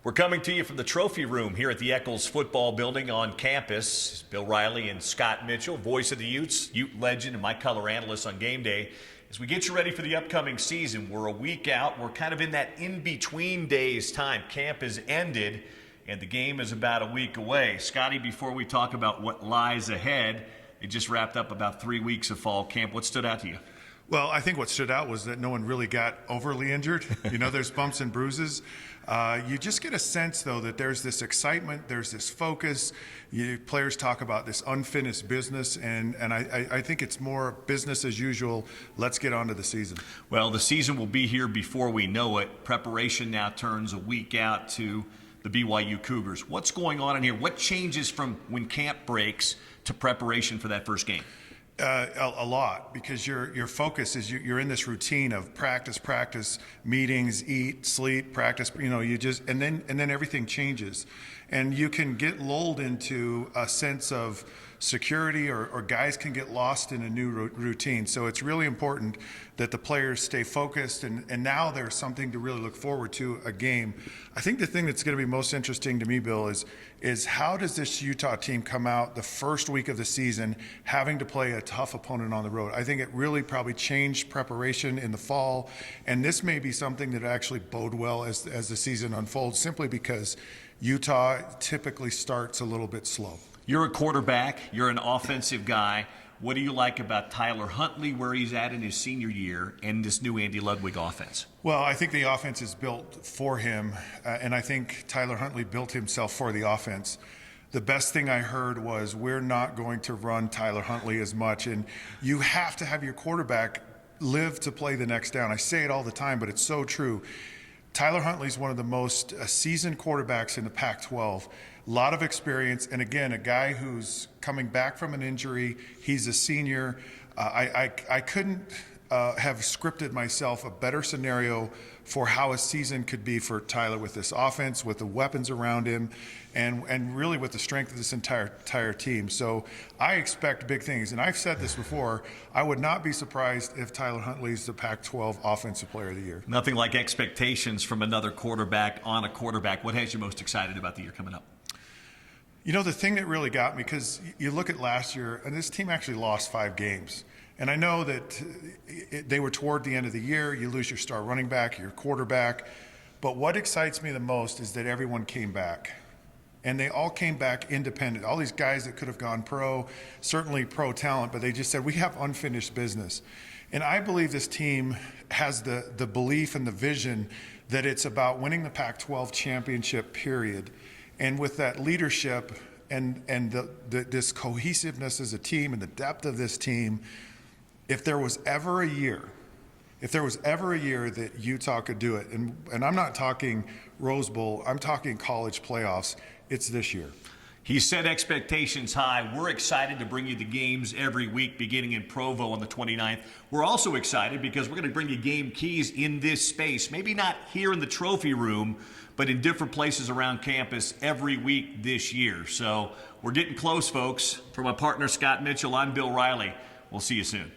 We're coming to you from the trophy room here at the Eccles Football Building on campus. Bill Riley and Scott Mitchell, voice of the Utes, Ute legend, and my color analyst on game day. As we get you ready for the upcoming season, we're a week out. We're kind of in that in-between days time. Camp has ended, and the game is about a week away. Scotty, before we talk about what lies ahead, it just wrapped up about 3 weeks of fall camp. What stood out to you? Well, I think what stood out was that no one really got overly injured. You know, there's bumps and bruises. You just get a sense, though, that there's this excitement, there's this focus. Players talk about this unfinished business, and I think it's more business as usual. Let's get on to the season. Well, the season will be here before we know it. Preparation now turns a week out to the BYU Cougars. What's going on in here? What changes from when camp breaks to preparation for that first game? A lot, because your focus is you're in this routine of practice, meetings, eat, sleep, practice. You know, you just and then everything changes, and you can get lulled into a sense of security, or guys can get lost in a new routine. So it's really important that the players stay focused, and now there's something to really look forward to, a game. I think the thing that's going to be most interesting to me, Bill, is how does this Utah team come out the first week of the season having to play a tough opponent on the road? I think it really probably changed preparation in the fall, and this may be something that actually bode well as the season unfolds, simply because Utah typically starts a little bit slow. You're a quarterback. You're an offensive guy. What do you like about Tyler Huntley, where he's at in his senior year, and this new Andy Ludwig offense? Well, I think the offense is built for him, and I think Tyler Huntley built himself for the offense. The best thing I heard was, we're not going to run Tyler Huntley as much, and you have to have your quarterback live to play the next down. I say it all the time, but it's so true. Tyler Huntley's one of the most seasoned quarterbacks in the Pac-12. A lot of experience, and again, a guy who's coming back from an injury. He's a senior. I couldn't have scripted myself a better scenario for how a season could be for Tyler, with this offense, with the weapons around him, and really with the strength of this entire team. So I expect big things, and I've said this before, I would not be surprised if Tyler Huntley's the Pac-12 Offensive Player of the Year. Nothing like expectations from another quarterback on a quarterback. What has you most excited about the year coming up? You know, the thing that really got me, because you look at last year, and this team actually lost 5 games. And I know that they were toward the end of the year. You lose your star running back, your quarterback. But what excites me the most is that everyone came back. And they all came back independent. All these guys that could have gone pro, certainly pro talent, but they just said, we have unfinished business. And I believe this team has the belief and the vision that it's about winning the Pac-12 championship, period. And with that leadership and this cohesiveness as a team and the depth of this team, if there was ever a year that Utah could do it, and I'm not talking Rose Bowl, I'm talking college playoffs, it's this year. He set expectations high. We're excited to bring you the games every week beginning in Provo on the 29th. We're also excited because we're going to bring you game keys in this space. Maybe not here in the trophy room, but in different places around campus every week this year. So we're getting close, folks. For my partner, Scott Mitchell, I'm Bill Riley. We'll see you soon.